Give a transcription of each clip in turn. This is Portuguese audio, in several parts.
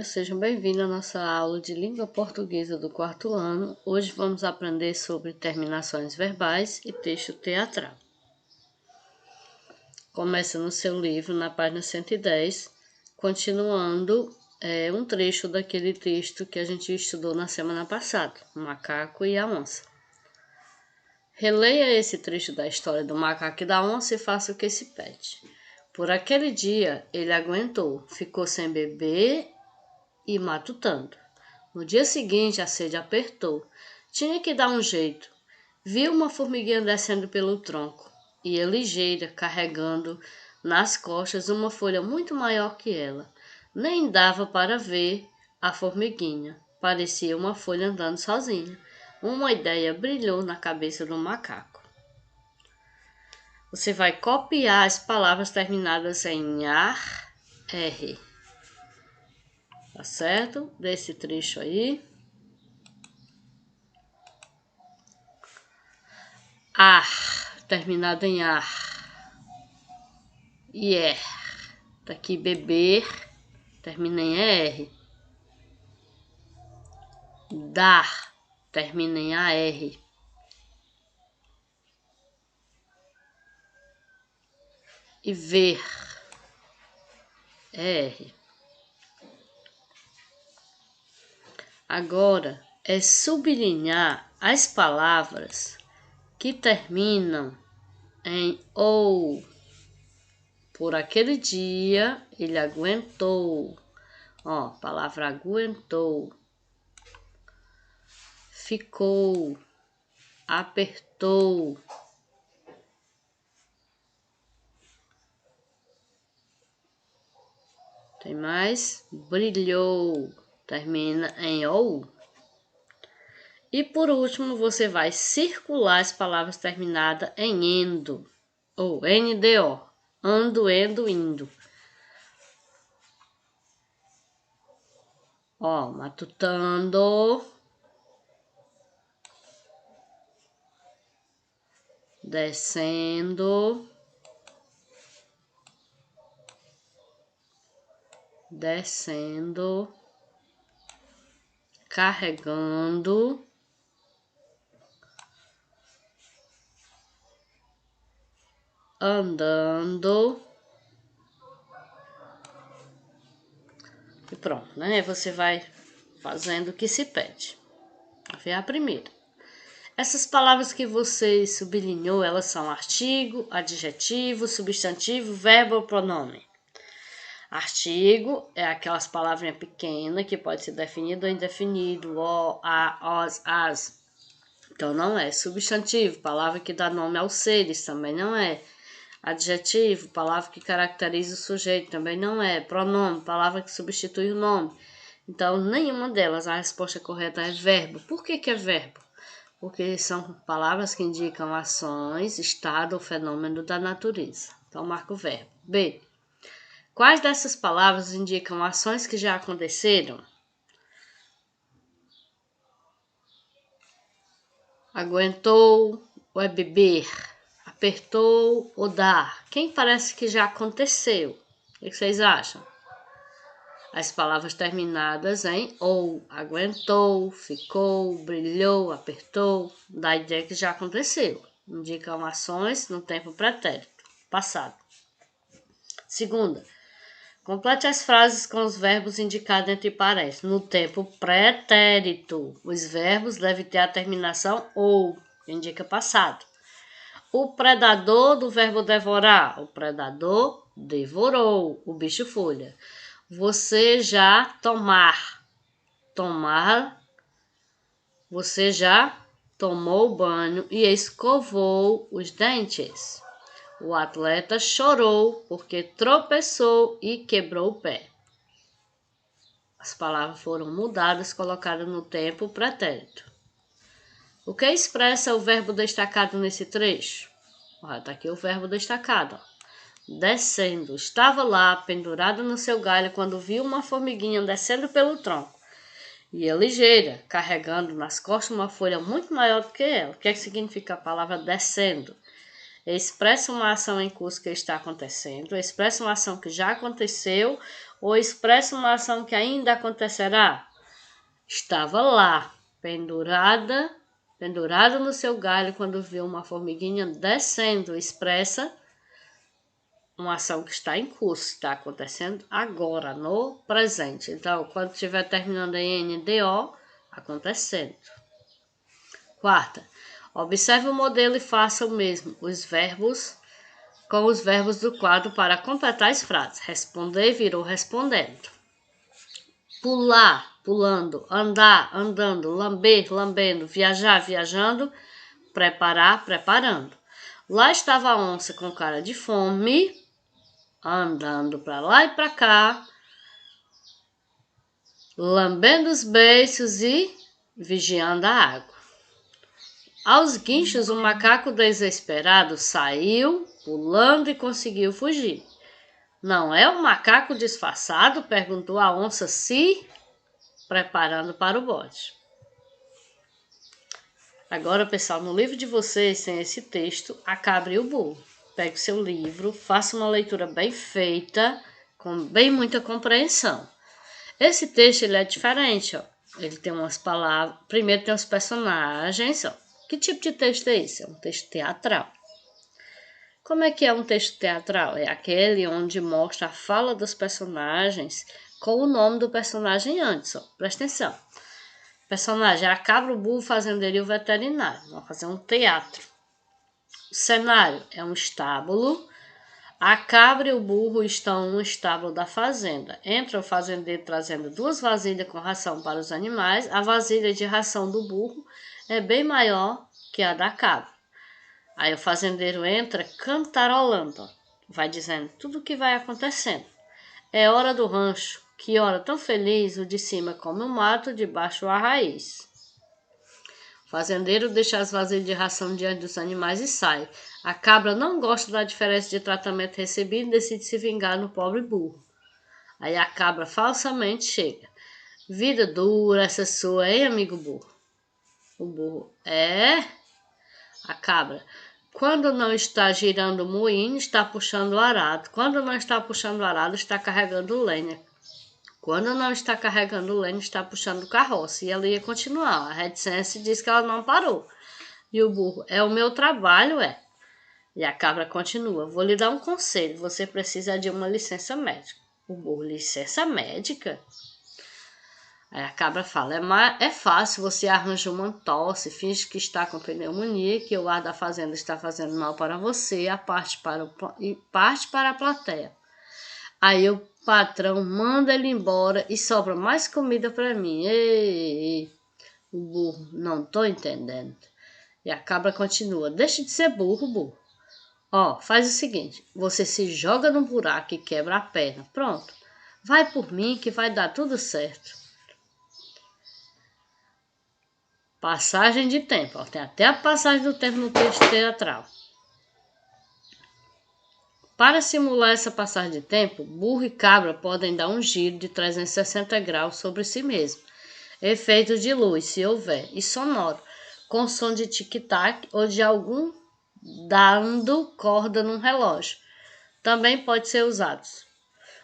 Sejam bem-vindos à nossa aula de língua portuguesa do quarto ano. Hoje vamos aprender sobre terminações verbais e texto teatral. Começa no seu livro, na página 110, continuando um trecho daquele texto que a gente estudou na semana passada, o macaco e a onça. Releia esse trecho da história do macaco e da onça e faça o que se pede. Por aquele dia, ele aguentou, ficou sem beber e matutando. No dia seguinte, a sede apertou. Tinha que dar um jeito. Viu uma formiguinha descendo pelo tronco. Ia ligeira, carregando nas costas uma folha muito maior que ela. Nem dava para ver a formiguinha. Parecia uma folha andando sozinha. Uma ideia brilhou na cabeça do macaco. Você vai copiar as palavras terminadas em ar, R. Tá certo? Desse trecho aí. Ar, terminado em ar. Yeah. Tá aqui beber, termina em R. Dar, termina em AR. E ver, R. Agora é sublinhar as palavras que terminam em OU. Por aquele dia, ele aguentou. Ó, palavra aguentou. Ficou. Apertou. Tem mais? Brilhou. Termina em OU. E por último, você vai circular as palavras terminadas em endo. Ou NDO. Ando, endo, indo. Ó, matutando. Descendo. Descendo. Carregando. Andando. E pronto, né? Você vai fazendo o que se pede. Vou ver a primeira. Essas palavras que você sublinhou, elas são artigo, adjetivo, substantivo, verbo ou pronome. Artigo é aquelas palavrinhas pequenas que pode ser definido ou indefinido, o, a, os, as. Então não é. Substantivo, palavra que dá nome aos seres, também não é. Adjetivo, palavra que caracteriza o sujeito, também não é. Pronome, palavra que substitui o nome. Então, nenhuma delas. A resposta correta é verbo. Por que é verbo? Porque são palavras que indicam ações, estado ou fenômeno da natureza. Então, marca o verbo. B. Quais dessas palavras indicam ações que já aconteceram? Aguentou ou é beber? Apertou ou dar? Quem parece que já aconteceu? O que vocês acham? As palavras terminadas em ou. Aguentou, ficou, brilhou, apertou. Dá a ideia que já aconteceu. Indicam ações no tempo pretérito, passado. Segunda, complete as frases com os verbos indicados entre parênteses. No tempo pretérito, os verbos devem ter a terminação ou, que indica passado. O predador do verbo devorar. O predador devorou o bicho folha. Você já tomar. Tomar. Você já tomou banho e escovou os dentes. O atleta chorou porque tropeçou e quebrou o pé. As palavras foram mudadas, colocadas no tempo pretérito. O que expressa o verbo destacado nesse trecho? Está aqui o verbo destacado. Descendo. Estava lá, pendurado no seu galho, quando viu uma formiguinha descendo pelo tronco. Ia ligeira, carregando nas costas uma folha muito maior do que ela. O que significa a palavra descendo? Expressa uma ação em curso que está acontecendo, expressa uma ação que já aconteceu ou expressa uma ação que ainda acontecerá. Estava lá, pendurado no seu galho quando viu uma formiguinha descendo. Expressa uma ação que está em curso, está acontecendo agora, no presente. Então, quando estiver terminando em NDO, acontecendo. Quarta, observe o modelo e faça o mesmo. Com os verbos do quadro para completar as frases. Responder virou respondendo. Pular, pulando. Andar, andando. Lamber, lambendo. Viajar, viajando. Preparar, preparando. Lá estava a onça com cara de fome, andando para lá e para cá, lambendo os beiços e vigiando a água. Aos guinchos, o macaco desesperado saiu, pulando e conseguiu fugir. Não é o macaco disfarçado? Perguntou a onça, se preparando para o bote. Agora, pessoal, no livro de vocês tem esse texto, A Cabra e o Burro. Pegue o seu livro, faça uma leitura bem feita, com bem muita compreensão. Esse texto ele é diferente, ó. Ele tem umas palavras. Primeiro tem os personagens, ó. Que tipo de texto é esse? É um texto teatral. Como é que é um texto teatral? É aquele onde mostra a fala dos personagens com o nome do personagem antes, ó. Presta atenção. Personagem é a cabra, o burro, o fazendeiro e o veterinário. Vamos fazer um teatro. O cenário é um estábulo. A cabra e o burro estão no estábulo da fazenda. Entra o fazendeiro trazendo 2 vasilhas com ração para os animais. A vasilha de ração do burro é bem maior que a da cabra. Aí o fazendeiro entra cantarolando, vai dizendo tudo o que vai acontecendo. É hora do rancho. Que hora tão feliz, o de cima come o mato, de baixo a raiz. O fazendeiro deixa as vasilhas de ração diante dos animais e sai. A cabra não gosta da diferença de tratamento recebido e decide se vingar no pobre burro. Aí a cabra falsamente chega. Vida dura essa sua, hein, amigo burro? O burro, a cabra. Quando não está girando o moinho, está puxando o arado. Quando não está puxando o arado, está carregando lenha. Quando não está carregando lenha, está puxando carroça. E ela ia continuar. A reticência diz que ela não parou. E o burro, é o meu trabalho, é. E a cabra continua, vou lhe dar um conselho, você precisa de uma licença médica. O burro, licença médica? Aí a cabra fala, é fácil, você arranja uma tosse, finge que está com pneumonia, que o ar da fazenda está fazendo mal para você e parte para a plateia. Aí o patrão manda ele embora e sobra mais comida para mim. Ei, o burro, não estou entendendo. E a cabra continua, deixa de ser burro, burro. Ó, faz o seguinte, você se joga no buraco e quebra a perna. Pronto, vai por mim que vai dar tudo certo. Passagem de tempo. Ó, tem até a passagem do tempo no texto teatral. Para simular essa passagem de tempo, burro e cabra podem dar um giro de 360 graus sobre si mesmo. Efeito de luz, se houver, e sonoro, com som de tic-tac ou de algum dando corda num relógio. Também pode ser usado.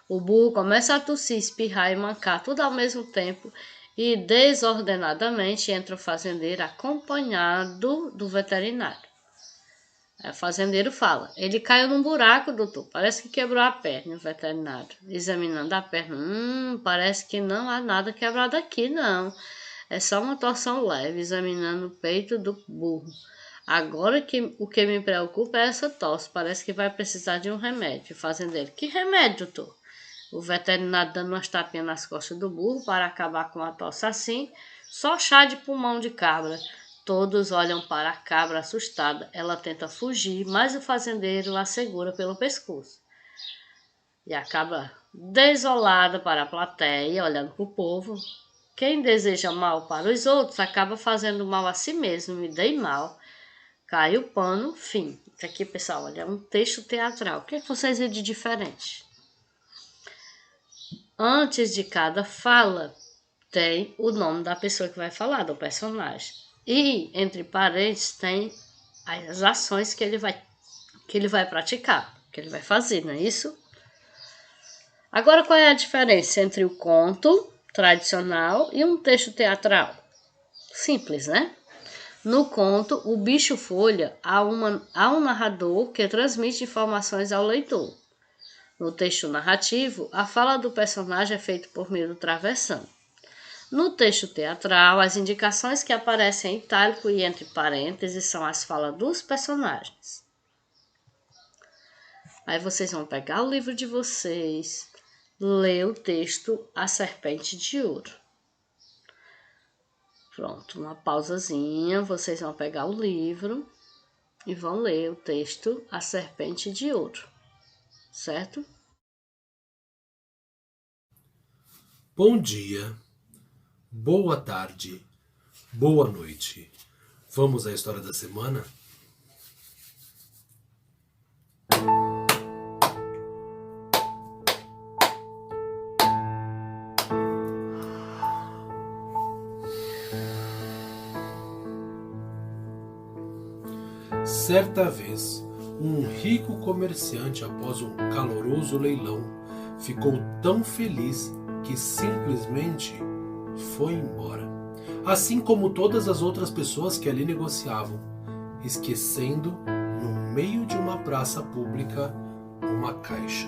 O burro começa a tossir, espirrar e mancar tudo ao mesmo tempo e desordenadamente entra o fazendeiro acompanhado do veterinário. O fazendeiro fala, ele caiu num buraco, doutor, parece que quebrou a perna. O veterinário, examinando a perna, parece que não há nada quebrado aqui, não. É só uma torção leve, examinando o peito do burro. Agora o que me preocupa é essa tosse, parece que vai precisar de um remédio. O fazendeiro, que remédio, doutor? O veterinário dando umas tapinhas nas costas do burro para acabar com a tosse assim, só chá de pulmão de cabra. Todos olham para a cabra assustada. Ela tenta fugir, mas o fazendeiro a segura pelo pescoço. E a cabra, desolada para a plateia, olhando para o povo. Quem deseja mal para os outros acaba fazendo mal a si mesmo. Me dei mal. Cai o pano, fim. Isso aqui, pessoal, olha, é um texto teatral. O que vocês veem de diferente? Antes de cada fala, tem o nome da pessoa que vai falar, do personagem. E, entre parênteses, tem as ações que ele vai que ele vai praticar, que ele vai fazer, não é isso? Agora, qual é a diferença entre o conto tradicional e um texto teatral? Simples, né? No conto, o bicho-folha há um narrador que transmite informações ao leitor. No texto narrativo, a fala do personagem é feita por meio do travessão. No texto teatral, as indicações que aparecem em itálico e entre parênteses são as falas dos personagens. Aí vocês vão pegar o livro de vocês, ler o texto A Serpente de Ouro. Pronto, uma pausazinha, vocês vão pegar o livro e vão ler o texto A Serpente de Ouro, certo? Bom dia, boa tarde, boa noite. Vamos à história da semana? Certa vez, um rico comerciante, após um caloroso leilão, ficou tão feliz que simplesmente foi embora. Assim como todas as outras pessoas que ali negociavam, esquecendo, no meio de uma praça pública, uma caixa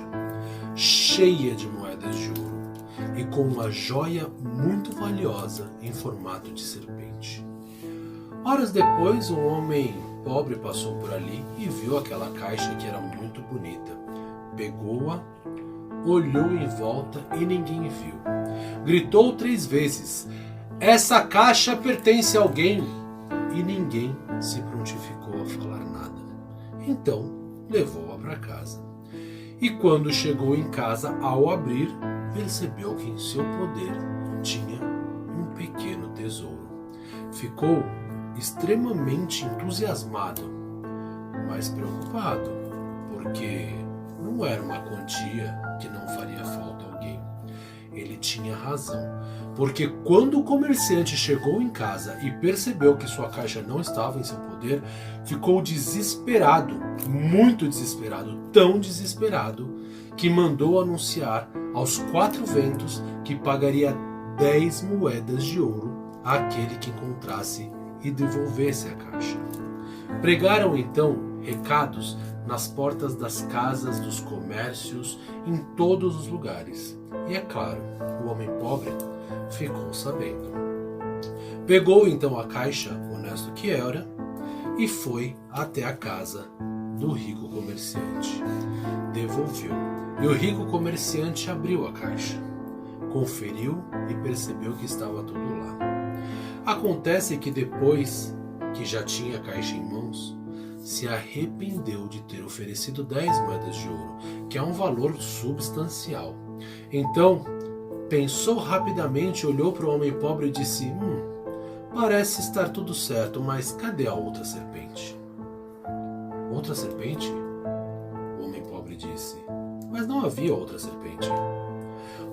cheia de moedas de ouro e com uma joia muito valiosa em formato de serpente. Horas depois, um homem pobre passou por ali e viu aquela caixa que era muito bonita. Pegou-a, olhou em volta e ninguém viu. Gritou 3 vezes: "Essa caixa pertence a alguém!" E ninguém se prontificou a falar nada. Então, levou-a para casa. E quando chegou em casa, ao abrir, percebeu que em seu poder tinha um pequeno tesouro. Ficou extremamente entusiasmado, mas preocupado, porque não era uma quantia que não faria falta a alguém. Ele tinha razão, porque quando o comerciante chegou em casa e percebeu que sua caixa não estava em seu poder, ficou desesperado, muito desesperado, tão desesperado, que mandou anunciar aos 4 ventos que pagaria 10 moedas de ouro àquele que encontrasse e devolvesse a caixa. Pregaram então recados nas portas das casas, dos comércios, em todos os lugares. E é claro, o homem pobre ficou sabendo. Pegou então a caixa, honesto que era, e foi até a casa do rico comerciante. Devolveu. E o rico comerciante abriu a caixa, conferiu e percebeu que estava tudo lá. Acontece que depois que já tinha a caixa em mãos, se arrependeu de ter oferecido 10 moedas de ouro, que é um valor substancial. Então, pensou rapidamente, olhou para o homem pobre e disse: parece estar tudo certo, mas cadê a outra serpente? Outra serpente? O homem pobre disse: mas não havia outra serpente.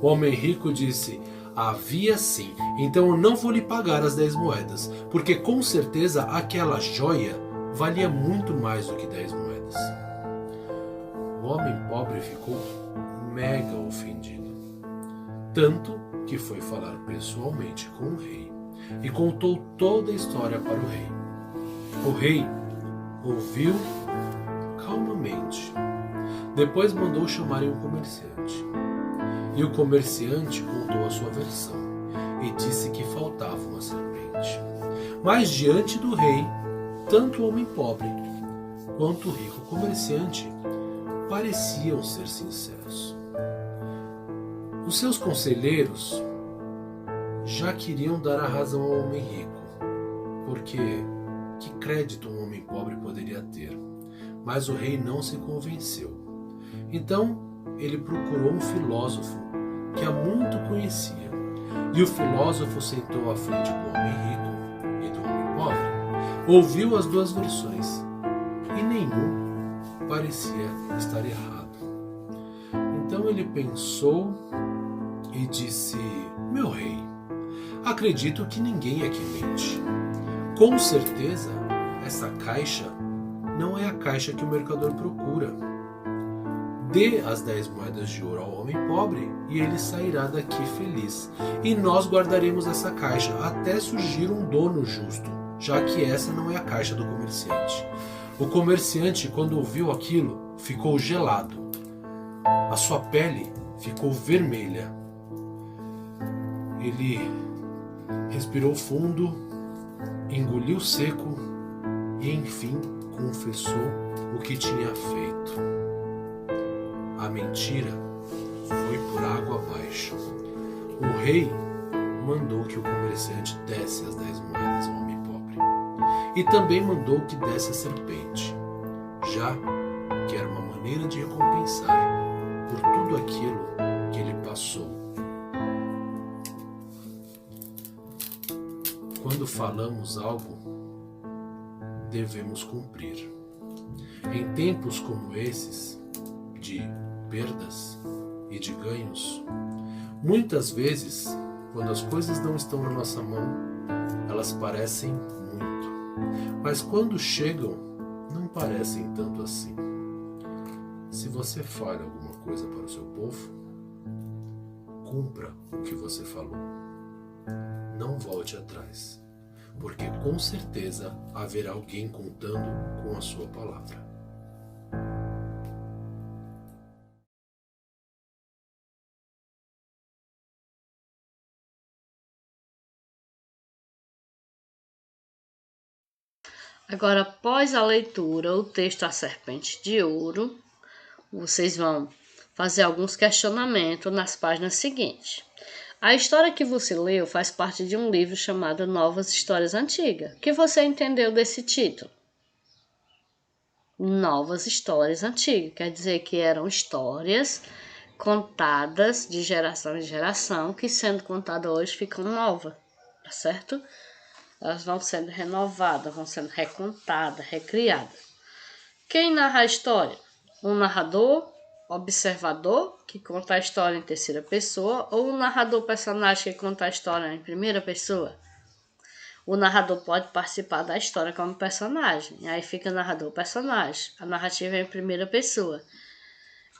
O homem rico disse: havia sim, então eu não vou lhe pagar as 10 moedas, porque com certeza aquela joia valia muito mais do que 10 moedas. O homem pobre ficou mega ofendido, tanto que foi falar pessoalmente com o rei e contou toda a história para o rei. O rei ouviu calmamente, depois mandou chamarem um comerciante. E o comerciante contou a sua versão e disse que faltava uma serpente. Mas diante do rei, tanto o homem pobre quanto o rico comerciante pareciam ser sinceros. Os seus conselheiros já queriam dar a razão ao homem rico, porque que crédito um homem pobre poderia ter? Mas o rei não se convenceu. Então, ele procurou um filósofo que há muito conhecia. E o filósofo sentou à frente do homem rico e do homem pobre, ouviu as 2 versões e nenhum parecia estar errado. Então ele pensou e disse: meu rei, acredito que ninguém aqui mente. Com certeza, essa caixa não é a caixa que o mercador procura. Dê as 10 moedas de ouro ao homem pobre e ele sairá daqui feliz. E nós guardaremos essa caixa até surgir um dono justo, já que essa não é a caixa do comerciante. O comerciante, quando ouviu aquilo, ficou gelado. A sua pele ficou vermelha. Ele respirou fundo, engoliu seco e, enfim, confessou o que tinha feito. A mentira foi por água abaixo. O rei mandou que o comerciante desse as 10 moedas ao homem pobre. E também mandou que desse a serpente, já que era uma maneira de recompensar por tudo aquilo que ele passou. Quando falamos algo, devemos cumprir. Em tempos como esses, de perdas e de ganhos, muitas vezes, quando as coisas não estão na nossa mão, elas parecem muito, mas quando chegam, não parecem tanto assim. Se você fala alguma coisa para o seu povo, cumpra o que você falou. Não volte atrás, porque com certeza haverá alguém contando com a sua palavra. Agora, após a leitura, o texto A Serpente de Ouro, vocês vão fazer alguns questionamentos nas páginas seguintes. A história que você leu faz parte de um livro chamado Novas Histórias Antigas. O que você entendeu desse título? Novas Histórias Antigas, quer dizer que eram histórias contadas de geração em geração, que sendo contadas hoje ficam novas, tá certo? Elas vão sendo renovadas, vão sendo recontadas, recriadas. Quem narra a história? Um narrador, observador, que conta a história em terceira pessoa, ou um narrador personagem que conta a história em primeira pessoa? O narrador pode participar da história como personagem, e aí fica narrador-personagem. A narrativa é em primeira pessoa.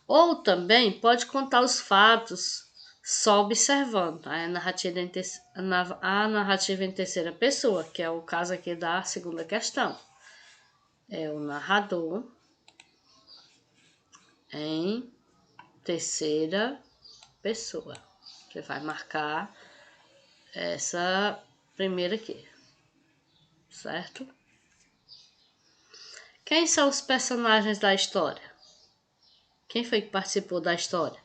Ou também pode contar os fatos só observando. A narrativa em terceira pessoa, que é o caso aqui da segunda questão. É o narrador em terceira pessoa. Você vai marcar essa primeira aqui, certo? Quem são os personagens da história? Quem foi que participou da história?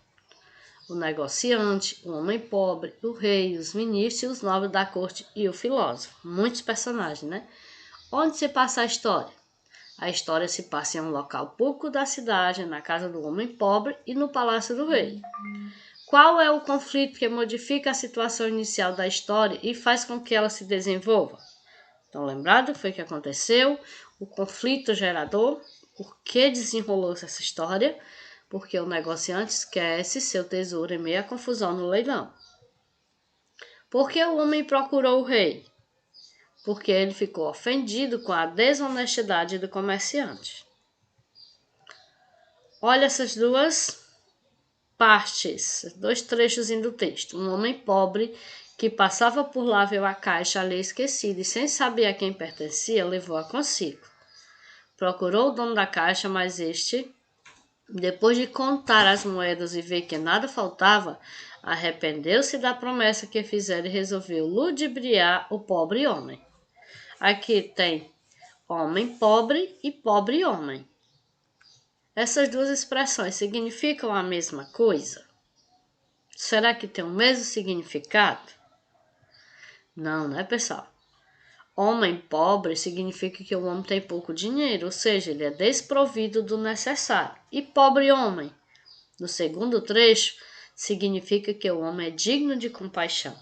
O negociante, o homem pobre, o rei, os ministros, os nobres da corte e o filósofo. Muitos personagens, né? Onde se passa a história? A história se passa em um local público da cidade, na casa do homem pobre e no palácio do rei. Qual é o conflito que modifica a situação inicial da história e faz com que ela se desenvolva? Então, lembrado o que foi que aconteceu? O conflito gerador, por que desenrolou-se essa história? Porque o negociante esquece seu tesouro em meio à confusão no leilão. Por que o homem procurou o rei? Porque ele ficou ofendido com a desonestidade do comerciante. Olha essas duas partes, dois trechos do texto. Um homem pobre que passava por lá viu a caixa ali esquecida e, sem saber a quem pertencia, levou-a consigo. Procurou o dono da caixa, mas este, depois de contar as moedas e ver que nada faltava, arrependeu-se da promessa que fizera e resolveu ludibriar o pobre homem. Aqui tem homem pobre e pobre homem. Essas duas expressões significam a mesma coisa? Será que tem o mesmo significado? Não, né, pessoal? Homem pobre significa que o homem tem pouco dinheiro, ou seja, ele é desprovido do necessário. E pobre homem, no segundo trecho, significa que o homem é digno de compaixão.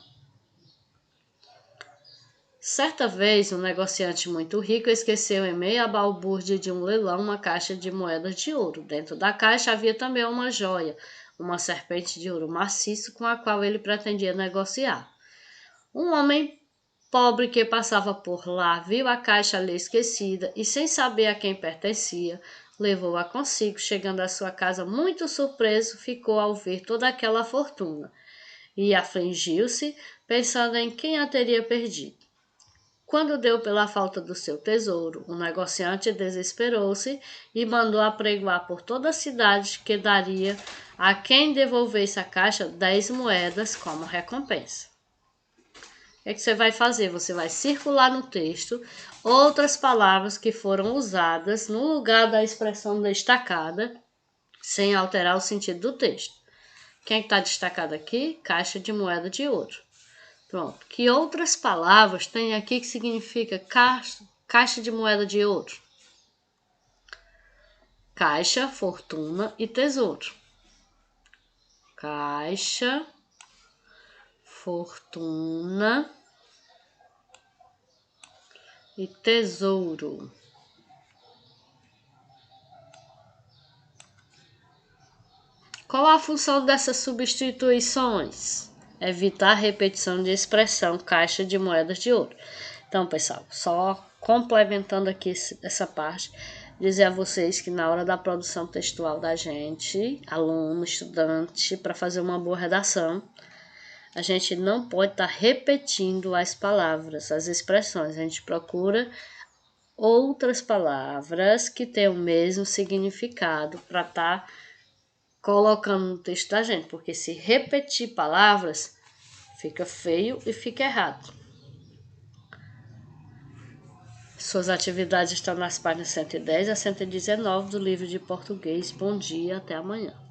Certa vez, um negociante muito rico esqueceu em meio à balbúrdia de um leilão uma caixa de moedas de ouro. Dentro da caixa havia também uma joia, uma serpente de ouro maciço com a qual ele pretendia negociar. Um homem pobre que passava por lá viu a caixa ali esquecida e, sem saber a quem pertencia, levou-a consigo. Chegando à sua casa muito surpreso, ficou ao ver toda aquela fortuna e afligiu-se, pensando em quem a teria perdido. Quando deu pela falta do seu tesouro, o negociante desesperou-se e mandou apregoar por toda a cidade que daria a quem devolvesse a caixa 10 moedas como recompensa. O que é que você vai fazer? Você vai circular no texto outras palavras que foram usadas no lugar da expressão destacada, sem alterar o sentido do texto. Quem está destacado aqui? Caixa de moeda de ouro. Pronto. Que outras palavras tem aqui que significa caixa de moeda de ouro? Caixa, fortuna e tesouro. Caixa, fortuna e tesouro. Qual a função dessas substituições? Evitar a repetição de expressão caixa de moedas de ouro. Então, pessoal, só complementando aqui essa parte, dizer a vocês que na hora da produção textual da gente, aluno, estudante, para fazer uma boa redação, a gente não pode estar repetindo as palavras, as expressões. A gente procura outras palavras que tenham o mesmo significado para estar colocando no texto da gente, porque se repetir palavras, fica feio e fica errado. Suas atividades estão nas páginas 110 a 119 do livro de português. Bom dia, até amanhã.